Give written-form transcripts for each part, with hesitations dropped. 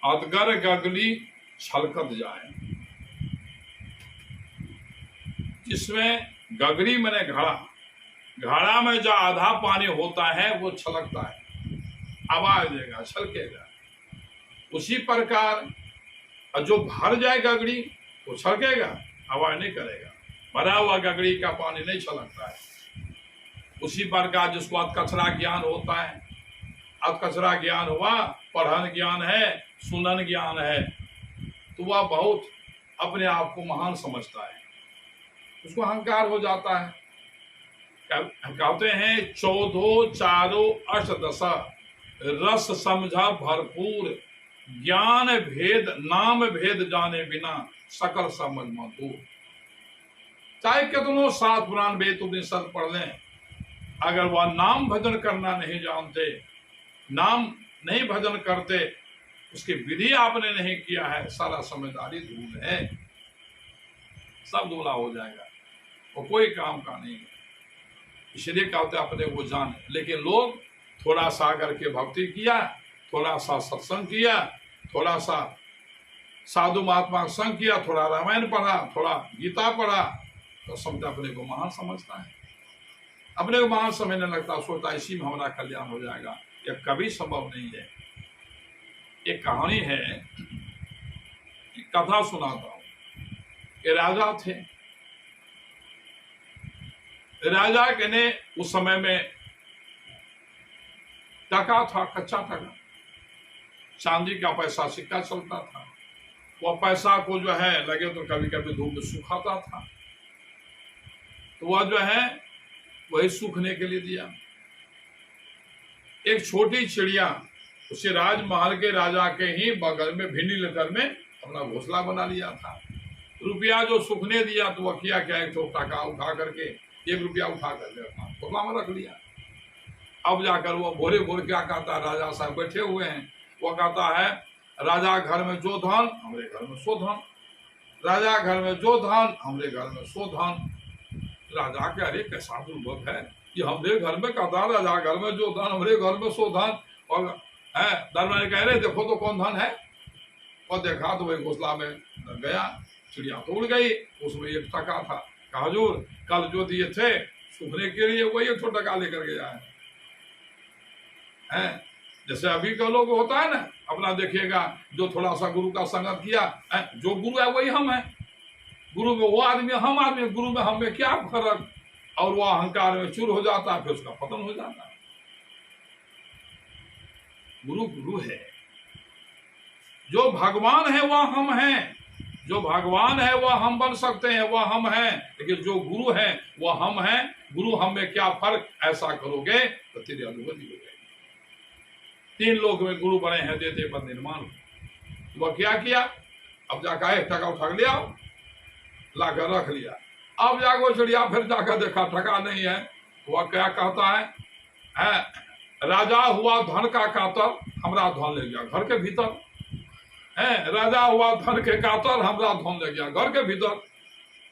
अदगर गगली छलकत जाए, जिसमें गगरी मैंने घड़ा, घड़ा में जो आधा पानी होता है वो छलकता है, आवाज देगा, छलकेगा। उसी प्रकार जो भर जाए गगड़ी वो छलकेगा, आवाज नहीं करेगा। भरा हुआ गगड़ी का पानी नहीं छलकता है। उसी प्रकार जिसको अधकचरा ज्ञान होता है, अधकचरा ज्ञान हुआ, पढ़न ज्ञान है, सुनन ज्ञान है, तो वह बहुत अपने आप को महान समझता है, उसको अहंकार हो जाता है। कहते हैं 14 चारों अष्टदशा रस समझा भरपूर, ज्ञान भेद नाम भेद जाने बिना सकल समझ मधुर। चाहे कितनों सात पुराण वेद उपनिषद पढ़ लें, अगर वह नाम भजन करना नहीं जानते, नाम नहीं भजन करते, उसकी विधि आपने नहीं किया है, सारा समझदारी धूल है, सब धूला हो जाएगा, वो कोई काम का नहीं है। इसलिए कहते अपने को जाने। लेकिन लोग थोड़ा सा अगर के भक्ति किया, थोड़ा सा सत्संग किया, थोड़ा सा साधु महात्मा संग किया, थोड़ा रामायण पढ़ा, थोड़ा गीता पढ़ा, तो समझा अपने को महान समझता है, अपने को महान समझने लगता, सोचता इसी में हमारा कल्याण हो जाएगा। यह कभी संभव नहीं है। एक कहानी है, एक कथा सुनाता हूं। ये राजा थे, राजा के ने उस समय में टका था, कच्चा टका, चांदी का पैसा सिक्का चलता था। वह पैसा को जो है लगे तो कभी कभी धूप में सुखाता था, तो वह जो है वही सूखने के लिए दिया। एक छोटी चिड़िया उसे राजमहल के राजा के ही बगल में भिंडी लेकर में अपना घोंसला बना लिया था। रुपया जो सूखने दिया तो वह किया क्या, एक टका उठा करके, 1 रुपया उठा करके अपना घोंसला में रख लिया। अब जाकर वो भोरे भोर क्या कहता है, राजा साहब बैठे हुए हैं, वो कहता है राजा घर में जो धन हमरे घर में सो धन, राजा घर में जो धन हमरे घर में सो धन। राजा के अरे कैसा दुर्भग है, ये हमरे घर में कहता, राजा घर में जो धन हमरे घर में सो धन। और है दरबार कह रहे देखो तो कौन धन है, और देखा तो वही घोंसला में गया, चिड़िया तो उड़ गई, उसमें 1 टका था। कहा हुजूर कल जो दिए थे सूखने के लिए वही 1 टका लेकर गया है। जैसे अभी का लोग होता है ना, अपना देखिएगा जो थोड़ा सा गुरु का संगत किया है, जो गुरु है वही हम है, गुरु में वो आदमी हम आदमी, गुरु में हम में क्या फर्क, और वो अहंकार में चूर हो जाता है, फिर उसका पतन हो जाता है। गुरु गुरु है, जो भगवान है वह हम हैं, जो भगवान है वह हम बन सकते हैं, वह हम हैं। लेकिन जो गुरु है वह हम हैं, गुरु हम में क्या फर्क, ऐसा करोगे तो तेरी अधोगति हो जाएगी। 3 लोग में गुरु बने हैं, देते पद निर्माण। वह क्या किया, अब जाकर 1 टका उठा लिया, लाकर रख लिया। अब जाकर चिड़िया फिर जाकर देखा टका नहीं है, वह क्या कहता है राजा हुआ धन का कातर, हमरा धन ले गया घर के भीतर है, राजा हुआ धन के कातर, हमरा धन ले गया घर के भीतर।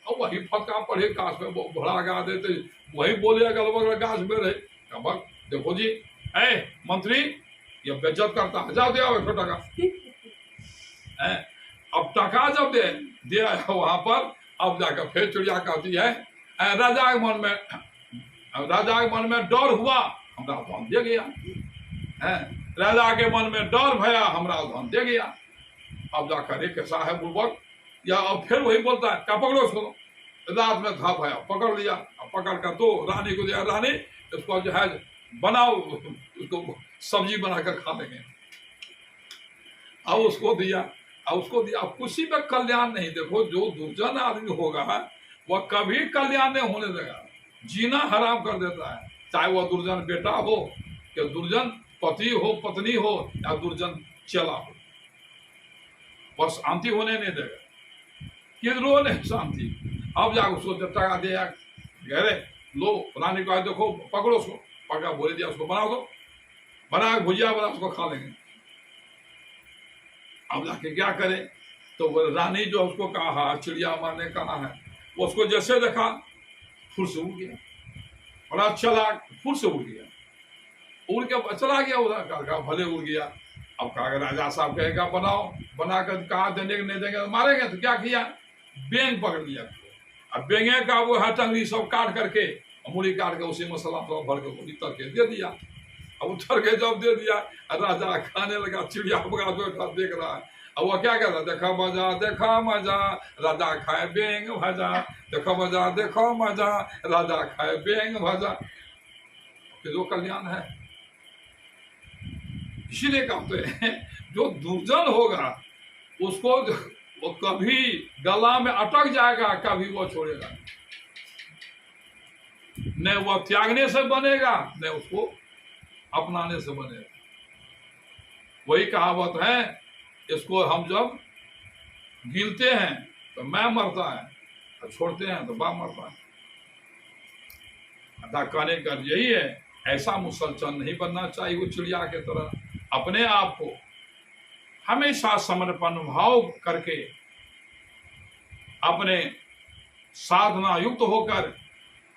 और वही फटका पड़े काश में घोड़ा गा देते, वही बोले अगल बगल गाछ में रहे, देखो जी मंत्री ये बेइज्जत करता है, जाओ दिया 1 टका। अब टका जब दे दिया वहां पर, अब जाकर फिर चिड़िया कहती है राजा के मन में डर हुआ, हमरा धन दे गया, राजा के मन में डर भया, हमरा धन दे गया। अब जाकर एक कैसा है बुर्बक, या अब फिर वही बोलता है क्या, पकड़ो उसको। रात में था भया, पकड़ लिया, अब पकड़ कर तो रानी को दिया, रानी इसको जो है बनाओ, उसको सब्जी बनाकर खा लेंगे। अब उसको दिया, अब किसी में कल्याण नहीं। देखो जो दुर्जन आदमी होगा वह कभी कल्याण नहीं होने देगा, जीना हराम कर देता है। चाहे वह दुर्जन बेटा हो, या दुर्जन पति हो, पत्नी हो, या दुर्जन चला हो, वह शांति होने नहीं देगा, किधरों नहीं शांति। अब जाकर उसको जब टका दिया, गहरे लो रानी को देखो पकड़ो उसको, पकड़ा बोले दिया उसको बना दो, बना भुजिया बना उसको खा लेंगे। अब जाके क्या करे, तो रानी जो उसको कहा, चिड़िया मारने कहा है, वो उसको जैसे देखा फुर से उड़ गया, बड़ा चला, फुर से उड़ गया, उड़ के चला गया उधर, भले उड़ गया। अब कहा राजा साहब कहेगा बनाओ, बनाकर कहा देने नहीं देंगे तो मारेंगे, तो क्या किया, बेंग पकड़ लिया। अब बेंगे का वो है टंगड़ी सब काट करके, मूली काट के उसी मसाला थोड़ा भर के मूली तल के दे दिया। अब उतर के जब दे दिया, राजा खाने लगा, चिड़िया पकड़ा बैठा देख रहा है। अब वो क्या कहता, देखा मजा देखा मजा, राजा खाए बेंग भजा, देखो मजा देखो मजा, राजा खाए बेंग भजा। जो कल्याण है, इसीलिए कहते हैं जो दुर्जन होगा उसको वो कभी गला में अटक जाएगा, कभी वो छोड़ेगा न, वो त्यागने से बनेगा न उसको अपनाने से बनेगा। वही कहावत है, इसको हम जब गिनते हैं तो मैं मरता है, और छोड़ते हैं तो बाप मरता है। अतः कहने का यही है, ऐसा मुसलचन नहीं बनना चाहिए वो चिड़िया के तरह। अपने आप को हमेशा समर्पण भाव करके अपने साधना युक्त होकर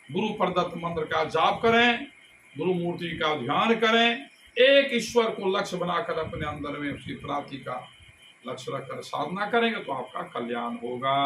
गुरु प्रदत्त मंत्र का जाप करें, गुरु मूर्ति का ध्यान करें, एक ईश्वर को लक्ष्य बनाकर अपने अंदर में उसकी प्राप्ति का लक्ष्य रखकर साधना करेंगे तो आपका कल्याण होगा।